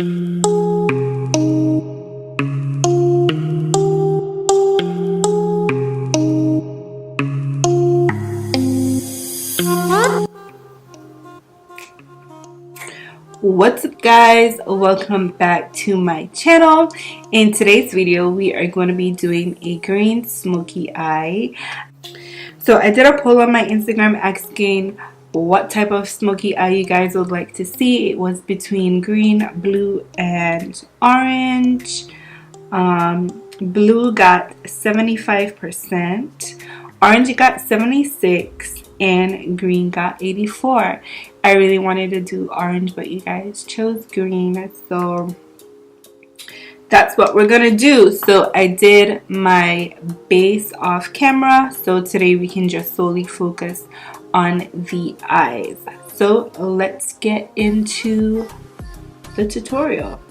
What's up guys, welcome back to my channel. In today's video we are going to be doing a green smoky eye. So I did a poll on my Instagram asking what type of smoky eye you guys would like to see. It was between green, blue and orange. Blue got 75%, orange got 76%, and green got 84%. I really wanted to do orange, but you guys chose green, so that's what we're gonna do. So I did my base off camera, so today we can just solely focus on the eyes. So let's get into the tutorial.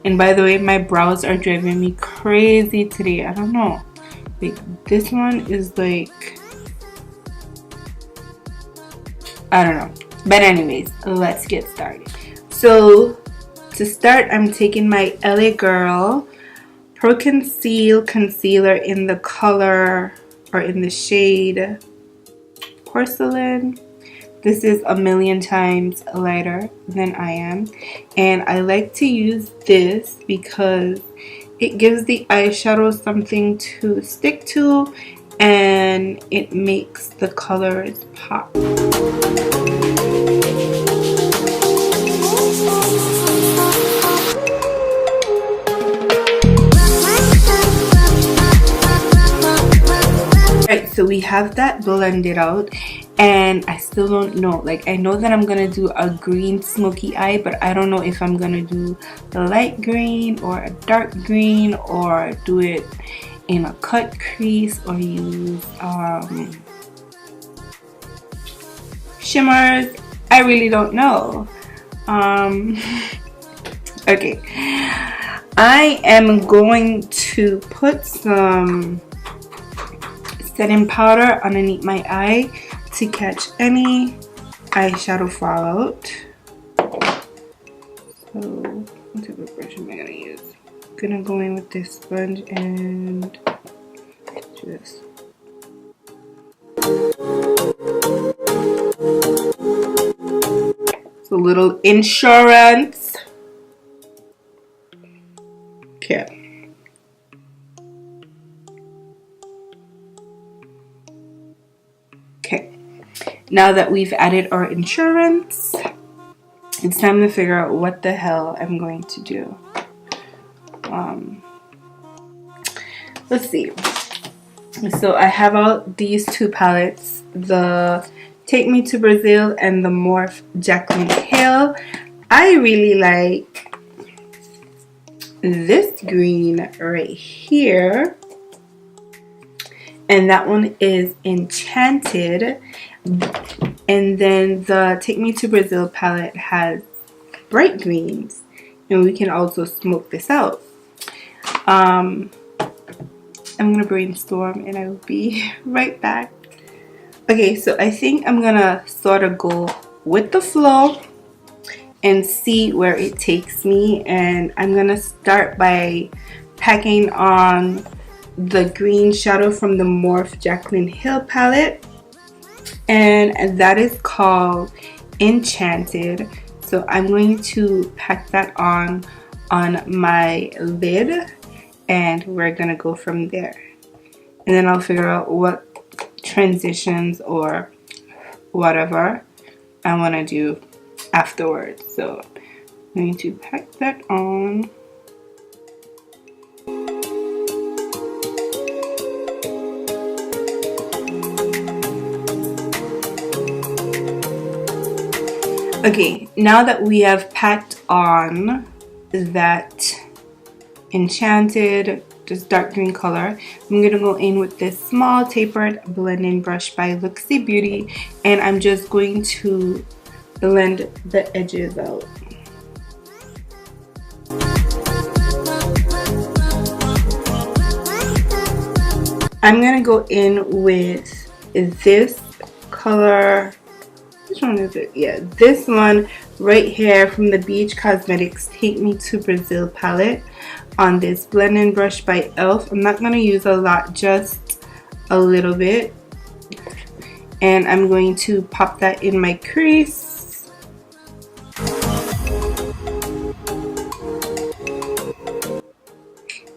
And by the way, my brows are driving me crazy today. I don't know, like this one is like, I don't know. But anyways, let's get started. So to start, I'm taking my LA Girl Pro Conceal Concealer in the color, or in the shade Porcelain. This is a million times lighter than I am. And I like to use this because it gives the eyeshadow something to stick to and it makes the colors pop. Alright, so we have that blended out, and I still don't know, like I know that I'm gonna do a green smoky eye, but I don't know if I'm gonna do the light green or a dark green, or do it in a cut crease, or use shimmers. I really don't know. Okay, I am going to put some setting powder underneath my eye to catch any eyeshadow fallout. So what type of brush am I gonna use? I'm gonna go in with this sponge and just a little insurance. Okay. Okay. Now that we've added our insurance, it's time to figure out what the hell I'm going to do. Let's see. So I have out these two palettes, the Take Me to Brazil and the Morphe Jaclyn Hill. I really like this green right here, and that one is Enchanted. And then the Take Me to Brazil palette has bright greens, and we can also smoke this out. I'm gonna brainstorm and I will be right back. Okay, so I think I'm gonna sort of go with the flow and see where it takes me, and I'm gonna start by packing on the green shadow from the Morphe Jaclyn Hill palette, and that is called Enchanted. So I'm going to pack that on my lid, and we're gonna go from there, and then I'll figure out what transitions or whatever I want to do afterwards. So I'm going to pack that on. Okay, now that we have packed on that Enchanted, this dark green color, I'm gonna go in with this small tapered blending brush by Luxie Beauty, and I'm just going to blend the edges out. I'm gonna go in with this color. Which one is it? Yeah, this one right here from the BH Cosmetics Take Me to Brazil palette on this blending brush by e.l.f. I'm not going to use a lot, just a little bit. And I'm going to pop that in my crease.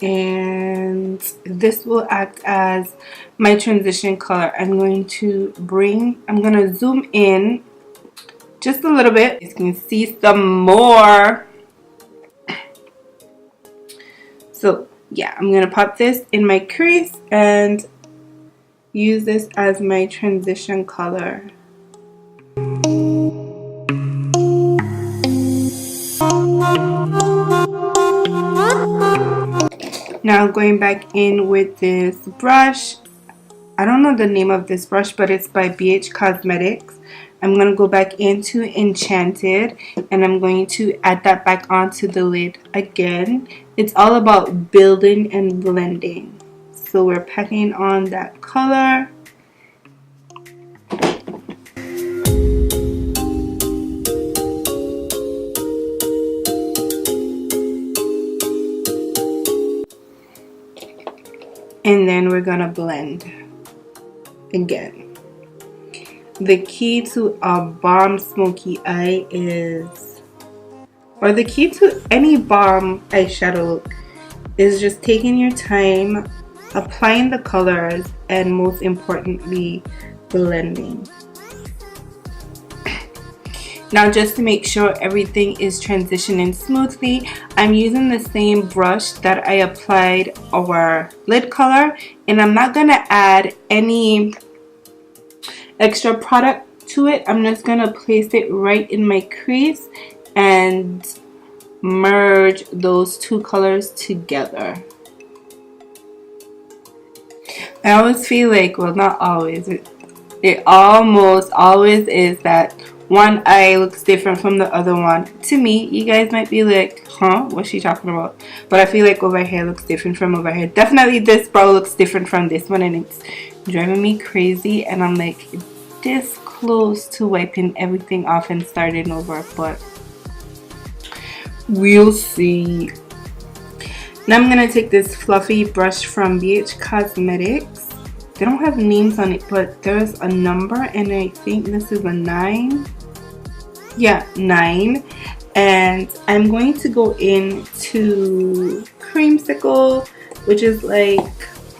And this will act as my transition color. I'm going to zoom in just a little bit. You can see some more. So yeah, I'm gonna pop this in my crease and use this as my transition color. Now going back in with this brush. I don't know the name of this brush, but it's by BH Cosmetics. I'm going to go back into Enchanted and I'm going to add that back onto the lid again. It's all about building and blending. So we're packing on that color. And then we're going to blend again. The key to a bomb smoky eye is, or the key to any bomb eyeshadow look, is just taking your time, applying the colors, and most importantly, blending. Now, just to make sure everything is transitioning smoothly, I'm using the same brush that I applied our lid color, and I'm not going to add any extra product to it. I'm just going to place it right in my crease and merge those two colors together. I always feel like, well, not always, it almost always is that one eye looks different from the other one. To me, you guys might be like, huh, what's she talking about? But I feel like over here looks different from over here. Definitely this brow looks different from this one, and it's driving me crazy. And I'm like this close to wiping everything off and starting over, but we'll see. Now I'm gonna take this fluffy brush from BH Cosmetics. They don't have names on it, but there's a number, and I think this is a 9. Yeah, 9. And I'm going to go into Creamsicle, which is like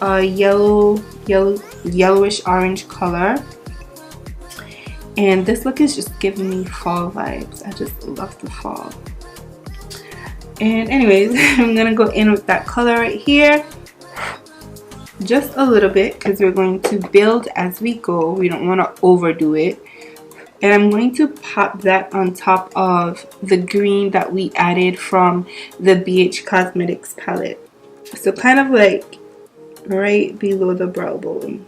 a yellowish orange color. And this look is just giving me fall vibes. I just love the fall. And anyways, I'm gonna go in with that color right here. Just a little bit, because we're going to build as we go. We don't want to overdo it. And I'm going to pop that on top of the green that we added from the BH Cosmetics palette. So kind of like right below the brow bone.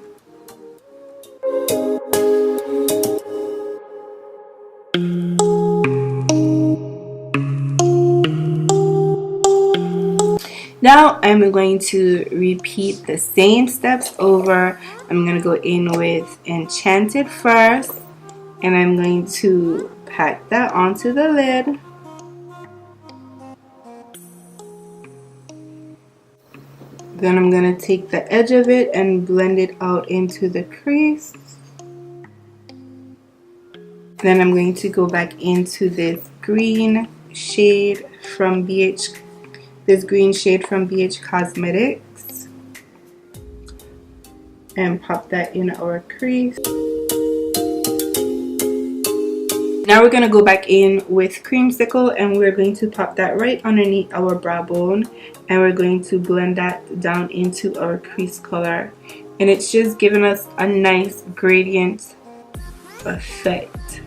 Now I'm going to repeat the same steps over. I'm going to go in with Enchanted first, and I'm going to pack that onto the lid. Then I'm going to take the edge of it and blend it out into the crease. Then I'm going to go back into this green shade from BH Cosmetics and pop that in our crease. Now we're going to go back in with Creamsicle, and we're going to pop that right underneath our brow bone, and we're going to blend that down into our crease color, and it's just giving us a nice gradient effect.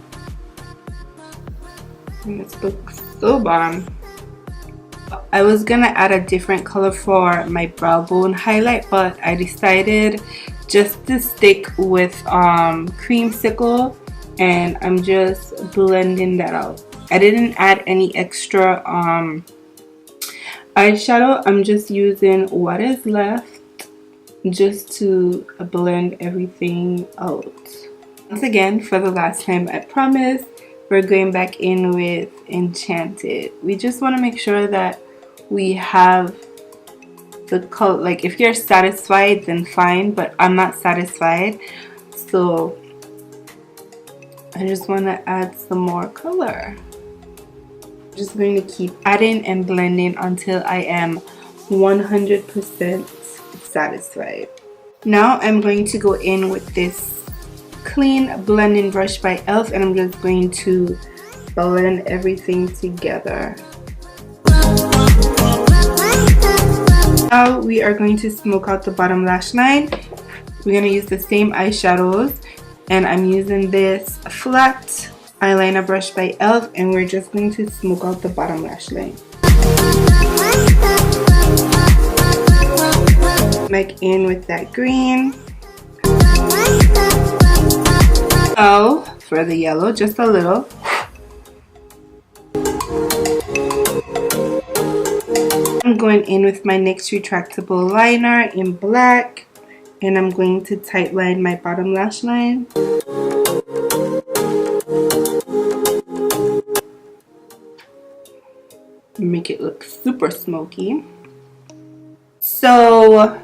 And this looks so bomb. I was gonna add a different color for my brow bone highlight, but I decided just to stick with Creamsicle, and I'm just blending that out. I didn't add any extra eyeshadow. I'm just using what is left just to blend everything out. Once again, for the last time, I promise, we're going back in with Enchanted. We just want to make sure that we have the color. Like, if you're satisfied, then fine, but I'm not satisfied, so I just want to add some more color. I'm just going to keep adding and blending until I am 100% satisfied. Now I'm going to go in with this clean blending brush by e.l.f. and I'm just going to blend everything together. Now we are going to smoke out the bottom lash line. We're going to use the same eyeshadows, and I'm using this flat eyeliner brush by e.l.f. and we're just going to smoke out the bottom lash line. Back in with that green. Oh, for the yellow, just a little. I'm going in with my NYX retractable liner in black, and I'm going to tight line my bottom lash line. Make it look super smoky. So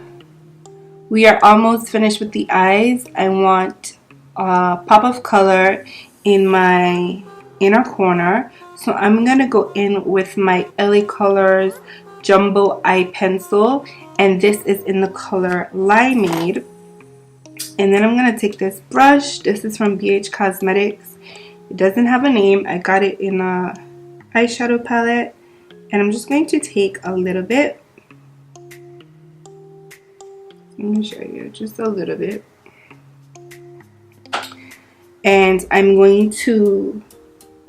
we are almost finished with the eyes. I want a pop of color in my inner corner, so I'm gonna go in with my LA Colors Jumbo Eye Pencil, and this is in the color Limeade. And then I'm gonna take this brush. This is from BH Cosmetics. It doesn't have a name. I got it in a eyeshadow palette, and I'm just going to take a little bit. Let me show you just a little bit. And I'm going to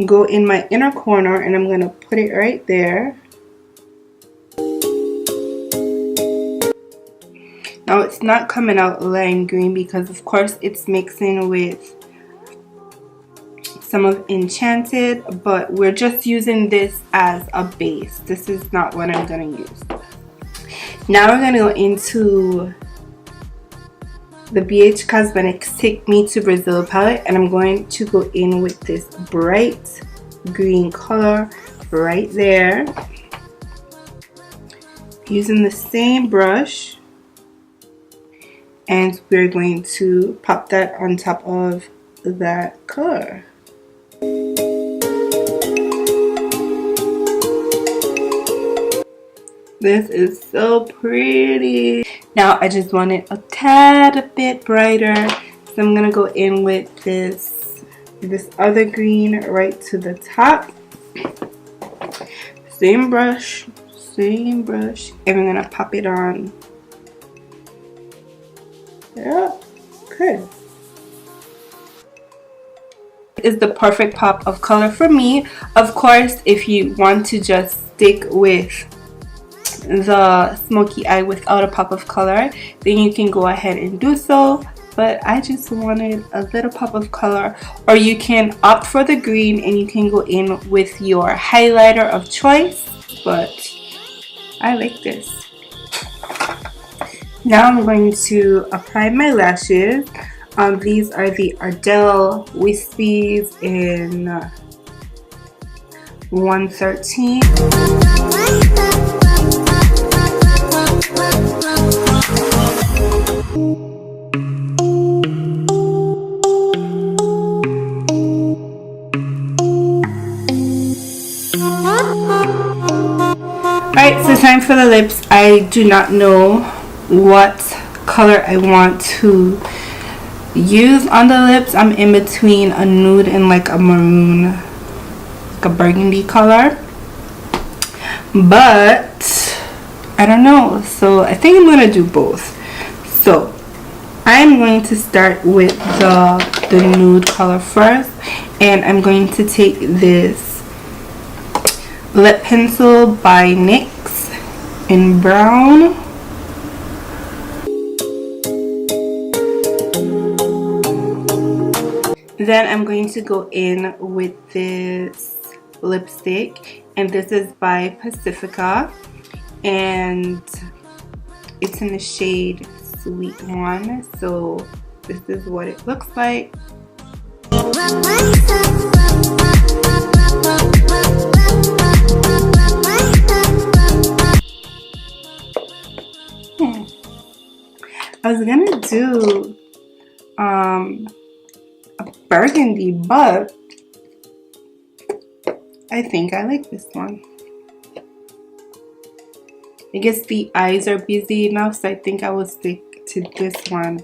go in my inner corner and I'm going to put it right there. Now it's not coming out lime green because of course it's mixing with some of Enchanted, but we're just using this as a base. This is not what I'm going to use. Now we're going to go into the BH Cosmetics Take Me to Brazil palette, and I'm going to go in with this bright green color right there, using the same brush, and we're going to pop that on top of that color. This is so pretty. Now I just want it a tad bit brighter, so I'm gonna go in with this other green right to the top. Same brush, and we're gonna pop it on. Yeah, okay. Is the perfect pop of color for me. Of course, if you want to just stick with the smoky eye without a pop of color, then you can go ahead and do so, but I just wanted a little pop of color. Or you can opt for the green and you can go in with your highlighter of choice, but I like this. Now I'm going to apply my lashes. These are the Idole Wispies in 113. Alright, so time for the lips. I do not know what color I want to use on the lips. I'm in between a nude and like a maroon, like a burgundy color, but I don't know, so I think I'm gonna do both. So I'm going to start with the nude color first, and I'm going to take this lip pencil by NYX in brown. Then I'm going to go in with this lipstick, and this is by Pacifica, and it's in the shade Sweet One. So this is what it looks like. I was gonna do a burgundy, but I think I like this one. I guess the eyes are busy enough, so I think I will stick to this one.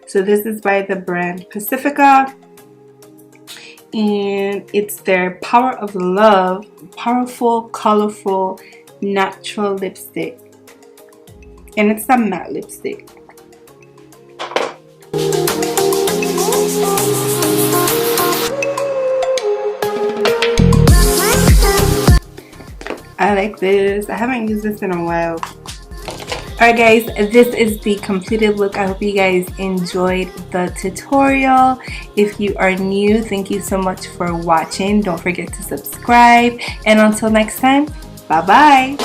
So this is by the brand Pacifica, and it's their Power of Love Powerful Colorful Natural Lipstick, and it's a matte lipstick. I like this. I haven't used this in a while. Alright guys, this is the completed look. I hope you guys enjoyed the tutorial. If you are new, thank you so much for watching. Don't forget to subscribe. And until next time, bye bye.